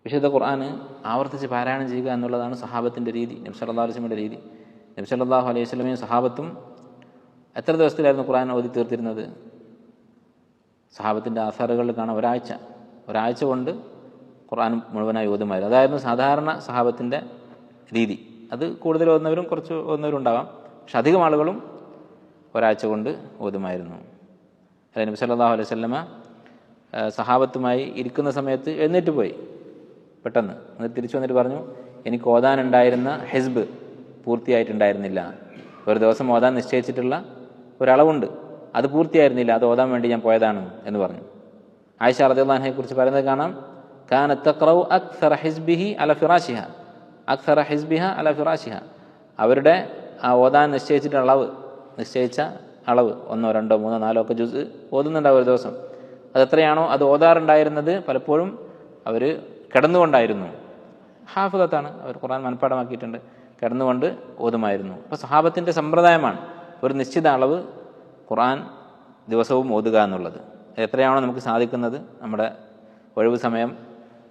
വിശുദ്ധ ഖുർആൻ ആവർത്തിച്ച് പാരായണം ചെയ്യുക എന്നുള്ളതാണ് സഹാബത്തിൻ്റെ രീതി, നബി സല്ലല്ലാഹു അലൈഹി വസല്ലമയുടെ രീതി. നബി സല്ലല്ലാഹു അലൈഹി വസല്ലമയും സഹാബത്തും എത്ര ദിവസത്തിലായിരുന്നു ഖുർആൻ ഓതി തീർത്തിരുന്നത്? സഹാബത്തിൻ്റെ ആസാറുകളിൽ കാണാം ഒരാഴ്ച കൊണ്ട് ഖുർആൻ മുഴുവനായി ഓതുമായിരുന്നു. അതായിരുന്നു സാധാരണ സഹാബത്തിൻ്റെ രീതി. അത് കൂടുതൽ ഓതുന്നവരും കുറച്ച് ഓതുന്നവരും ഉണ്ടാവാം, പക്ഷെ അധികം ആളുകളും ഒരാഴ്ച കൊണ്ട് ഓതുമായിരുന്നു. അതായത് നബി സല്ലല്ലാഹു അലൈഹി വസല്ലമ സഹാബത്തുമായി ഇരിക്കുന്ന സമയത്ത് എഴുന്നേറ്റ് പോയി പെട്ടെന്ന്. എന്നിട്ട് തിരിച്ചു വന്നിട്ട് പറഞ്ഞു, എനിക്ക് ഓതാനുണ്ടായിരുന്ന ഹിസ്ബ് പൂർത്തിയായിട്ടുണ്ടായിരുന്നില്ല. ഒരു ദിവസം ഓതാൻ നിശ്ചയിച്ചിട്ടുള്ള ഒരളവുണ്ട്, അത് പൂർത്തിയായിരുന്നില്ല, അത് ഓതാൻ വേണ്ടി ഞാൻ പോയതാണ് എന്ന് പറഞ്ഞു. ആയിഷ റളിയല്ലാഹു അൻഹയെ കുറിച്ച് പറയുന്നത് കാണാം, കാനത്ത് തഖറഉ അക്സറ ഹിസ്ബിഹി അല ഫിറാശിഹ, അക്സറ ഹിസ്ബിഹ അല ഫിറാശിഹ. അവരുടെ ആ ഓതാൻ നിശ്ചയിച്ച അളവ് 1, 2, 3, 4 ഒക്കെ ജുസ് ഓതുന്നുണ്ടാവും ഒരു ദിവസം. അതെത്രയാണോ അത് ഓതാറുണ്ടായിരുന്നത് പലപ്പോഴും അവർ കിടന്നുകൊണ്ടായിരുന്നു. ഹാഫിളത്താണ്, അവർ ഖുർആൻ മനഃപ്പാടമാക്കിയിട്ടുണ്ട്, കിടന്നുകൊണ്ട് ഓതുമായിരുന്നു. അപ്പോൾ സഹാബത്തിൻ്റെ സമ്പ്രദായമാണ് ഒരു നിശ്ചിത അളവ് ഖുർആൻ ദിവസവും ഓതുക എന്നുള്ളത്. എത്രയാണോ നമുക്ക് സാധിക്കുന്നത്, നമ്മുടെ ഒഴിവ് സമയം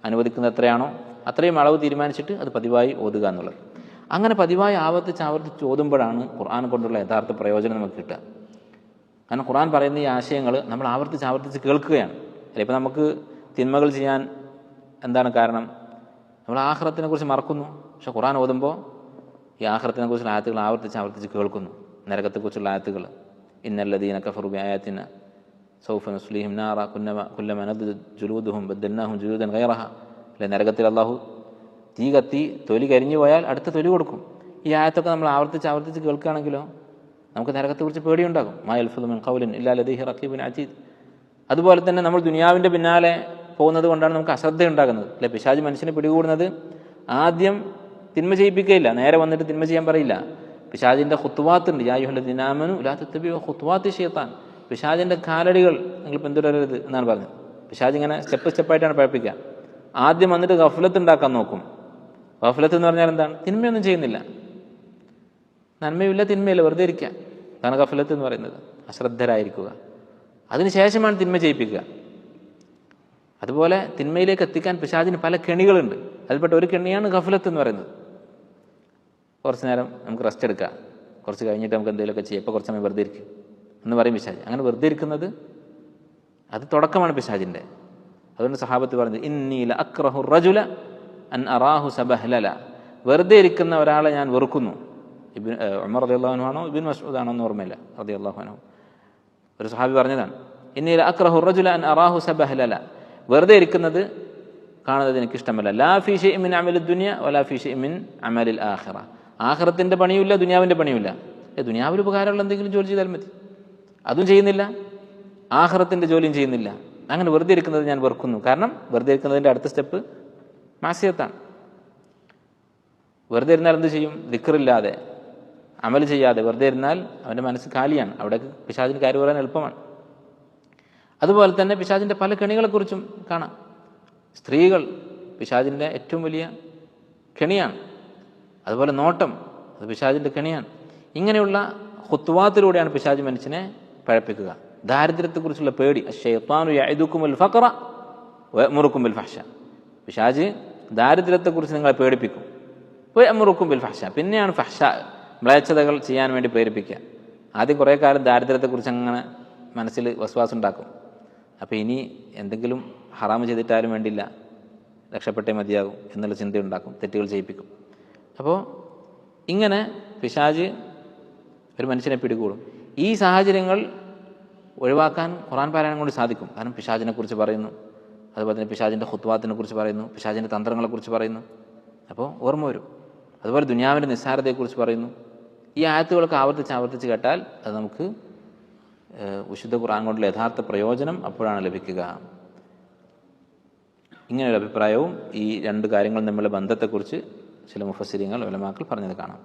അനുവദിക്കുന്നത് എത്രയാണോ അത്രയും അളവ് തീരുമാനിച്ചിട്ട് അത് പതിവായി ഓതുക എന്നുള്ളത്. അങ്ങനെ പതിവായി ആവർത്തിച്ച് ഓതുമ്പോഴാണ് ഖുർആൻ കൊണ്ടുള്ള യഥാർത്ഥ പ്രയോജനം നമുക്ക് കിട്ടുക. കാരണം ഖുർആൻ പറയുന്ന ഈ ആശയങ്ങൾ നമ്മൾ ആവർത്തിച്ച് കേൾക്കുകയാണ്. അല്ല, ഇപ്പം നമുക്ക് തിന്മകൾ ചെയ്യാൻ എന്താണ് കാരണം? നമ്മൾ ആഖിറത്തിനെ കുറിച്ച് മറക്കുന്നു. പക്ഷെ ഖുർആൻ ഓതുമ്പോൾ ഈ ആഖിറത്തിനെ കുറിച്ചുള്ള ആയത്തുകൾ ആവർത്തിച്ച് കേൾക്കുന്നു. നരകത്തെക്കുറിച്ചുള്ള ആയത്തുകൾ, ഇന്നല്ലദീന കഫറു ബിആയാതിന സൗഫ നുസ്ലിഹിം നാറ കുല്ലമ നദജ ജുലൂദുഹും ബദ്ദൽനാഹും ജുലൂദൻ ഗൈറഹ. അല്ലെ, നരകത്തിൽ അള്ളാഹു തീ കത്തി തൊലി കരിഞ്ഞു പോയാൽ അടുത്ത തൊലി കൊടുക്കും. ഈ ആയത്തൊക്കെ നമ്മൾ ആവർത്തിച്ച് കേൾക്കുകയാണെങ്കിലോ നമുക്ക് നരകത്തെക്കുറിച്ച് പേടിയുണ്ടാകും. മാ യൽഫദു മിൻ ഖൗലിൻ ഇല്ലാ ലദൈഹി റഖീബുൻ അതീദ്. അതുപോലെ തന്നെ നമ്മൾ ദുനിയാവിൻ്റെ പിന്നാലെ പോകുന്നത് കൊണ്ടാണ് നമുക്ക് അശ്രദ്ധ ഉണ്ടാകുന്നത്. അല്ലെ, പിശാച് മനുഷ്യനെ പിടികൂടുന്നത് ആദ്യം തിന്മ ചെയ്യിപ്പിക്കുകയില്ല, നേരെ വന്നിട്ട് തിന്മ ചെയ്യാൻ പറയില്ല. പിശാചിൻ്റെ ഖുത്വാത്തുണ്ട്, യാ അയ്യുഹല്ലദീന ആമനു ലാ തത്തബിഉ ഖുത്വാത്തി ശൈത്താൻ. പിശാചിൻ്റെ കാലടികൾ നിങ്ങൾ പിന്തുടരരുത് എന്നാണ് പറഞ്ഞത്. പിശാച് ഇങ്ങനെ സ്റ്റെപ്പായിട്ടാണ് പഠിപ്പിക്കുക. ആദ്യം വന്നിട്ട് ഗഫ്ലത്ത് ഉണ്ടാക്കാൻ നോക്കും. ഗഫ്ലത്ത് എന്ന് പറഞ്ഞാൽ എന്താണ്? തിന്മയൊന്നും ചെയ്യുന്നില്ല, നന്മയില്ല തിന്മയില്ല, വെറുതെ ഇരിക്കുക, അതാണ് ഗഫ്ലത്ത് എന്ന് പറയുന്നത്. അശ്രദ്ധരായിരിക്കുക. അതിനുശേഷമാണ് തിന്മ ചെയ്യിപ്പിക്കുക. അതുപോലെ തിന്മയിലേക്ക് എത്തിക്കാൻ പിശാചിന് പല കെണികളുണ്ട്. അതിൽപ്പെട്ട ഒരു കെണിയാണ് ഗഫ്ലത്ത് എന്ന് പറയുന്നത്. കുറച്ച് നേരം നമുക്ക് റെസ്റ്റ് എടുക്കാം, കുറച്ച് കഴിഞ്ഞിട്ട് നമുക്ക് എന്തെങ്കിലുമൊക്കെ ചെയ്യാം, ഇപ്പോൾ കുറച്ച് സമയം വെറുതെ ഇരിക്കും എന്ന് പറയും പിശാച്. അങ്ങനെ വെറുതെ ഇരിക്കുന്നത് അത് തുടക്കമാണ് പിശാചിൻ്റെ. അതുകൊണ്ട് സഹാബത്ത് പറഞ്ഞത്, ഇന്നി ലഅക്റഹു റജുല അൻ അറാഹു സബഹ്ലല. വെറുതെ ഇരിക്കുന്ന ഒരാളെ ഞാൻ വെറുക്കുന്നു. ഉമർ റളിയല്ലാഹു അൻഹു ആണോ ഇബ്നു മസ്ഊദ് ആണോ എന്ന് ഓർമ്മയില്ല, റളിയല്ലാഹു അൻഹു ഒരു സഹാബി പറഞ്ഞതാണ്, ഇന്നി ലഅക്റഹു റജുല അൻ അറാഹു സബഹ്ലല. വെറുതെ ഇരിക്കുന്നത് കാണുന്നത് എനിക്കിഷ്ടമല്ല. ലാ ഫീ ഷൈഇൻ മിൻ അമലി ദുനിയ വലാ ഫീ ഷൈഇൻ മിൻ അമലിൽ ആഖിറ. ആഖിറത്തിൻ്റെ പണിയുമില്ല, ദുനിയാവിൻ്റെ പണിയുമില്ല. ദുനിയാവിൽ ഉപകാരമുള്ള എന്തെങ്കിലും ജോലി ചെയ്താൽ മതി, അതും ചെയ്യുന്നില്ല, ആഖിറത്തിൻ്റെ ജോലിയും ചെയ്യുന്നില്ല. അങ്ങനെ വെറുതെ ഇരിക്കുന്നത് ഞാൻ വെറുക്കുന്നു. കാരണം വെറുതെ ഇരിക്കുന്നതിൻ്റെ അടുത്ത സ്റ്റെപ്പ് മാസിയത്താണ്. വെറുതെ ഇരുന്നാൽ എന്ത് ചെയ്യും? ദിക്റില്ലാതെ, അമൽ ചെയ്യാതെ വെറുതെ ഇരുന്നാൽ അവൻ്റെ മനസ്സ് കാലിയാണ്. അവിടെ പിശാചിന് കാര്യം പറയാൻ എളുപ്പമാണ്. അതുപോലെ തന്നെ പിശാചിൻ്റെ പല കെണികളെക്കുറിച്ചും കാണാം. സ്ത്രീകൾ പിശാചിൻ്റെ ഏറ്റവും വലിയ കെണിയാണ്. അതുപോലെ നോട്ടം, അത് പിശാചിൻ്റെ കെണിയാണ്. ഇങ്ങനെയുള്ള ഖുത്വാത്തിലൂടെയാണ് പിശാച് മനുഷ്യനെ പഴപ്പിക്കുക. ദാരിദ്ര്യത്തെക്കുറിച്ചുള്ള പേടി, അശ്ശൈത്വാനു യഅദുകുമുൽ ഫഖറ വയഅ്മുറുകും ബിൽ ഫഹ്ശ. പിശാച് ദാരിദ്ര്യത്തെക്കുറിച്ച് നിങ്ങളെ പേടിപ്പിക്കും, വയഅ്മുറുകും ബിൽ ഫഹ്ശ, പിന്നെയാണ് ഫഹ്ശ, മ്ലേച്ഛതകൾ ചെയ്യാൻ വേണ്ടി പ്രേരിപ്പിക്കുക. ആദ്യം കുറേ കാലം ദാരിദ്ര്യത്തെക്കുറിച്ച് അങ്ങനെ മനസ്സിൽ വസ്വാസം ഉണ്ടാക്കും. അപ്പോൾ ഇനി എന്തെങ്കിലും ഹറാമ് ചെയ്തിട്ടാലും വേണ്ടില്ല, രക്ഷപ്പെട്ടേ മതിയാകും എന്നുള്ള ചിന്തയുണ്ടാക്കും, തെറ്റുകൾ ചെയ്യിപ്പിക്കും. അപ്പോൾ ഇങ്ങനെ പിശാച് ഒരു മനുഷ്യനെ പിടികൂടും. ഈ സാഹചര്യങ്ങൾ ഒഴിവാക്കാൻ ഖുർആൻ പാരായണം കൊണ്ട് സാധിക്കും. കാരണം പിശാചിനെ കുറിച്ച് പറയുന്നു, അതുപോലെ തന്നെ പിശാചിൻ്റെ ഖുത്വാത്തിനെ കുറിച്ച് പറയുന്നു, പിശാചിൻ്റെ തന്ത്രങ്ങളെക്കുറിച്ച് പറയുന്നു. അപ്പോൾ ഓർമ്മ വരും. അതുപോലെ ദുനിയാവിൻ്റെ നിസ്സാരതയെക്കുറിച്ച് പറയുന്നു. ഈ ആയത്തുകളൊക്കെ ആവർത്തിച്ച് കേട്ടാൽ അത് നമുക്ക് വിശുദ്ധ ഖുർആൻ കൊണ്ടുള്ള യഥാർത്ഥ പ്രയോജനം അപ്പോഴാണ് ലഭിക്കുക. ഇങ്ങനെയൊരു അഭിപ്രായവും ഈ രണ്ട് കാര്യങ്ങളും തമ്മിലുള്ള ബന്ധത്തെക്കുറിച്ച് ചില മുഫസ്സിരീങ്ങൾ ഉലമാക്കൾ പറഞ്ഞത് കാണാം.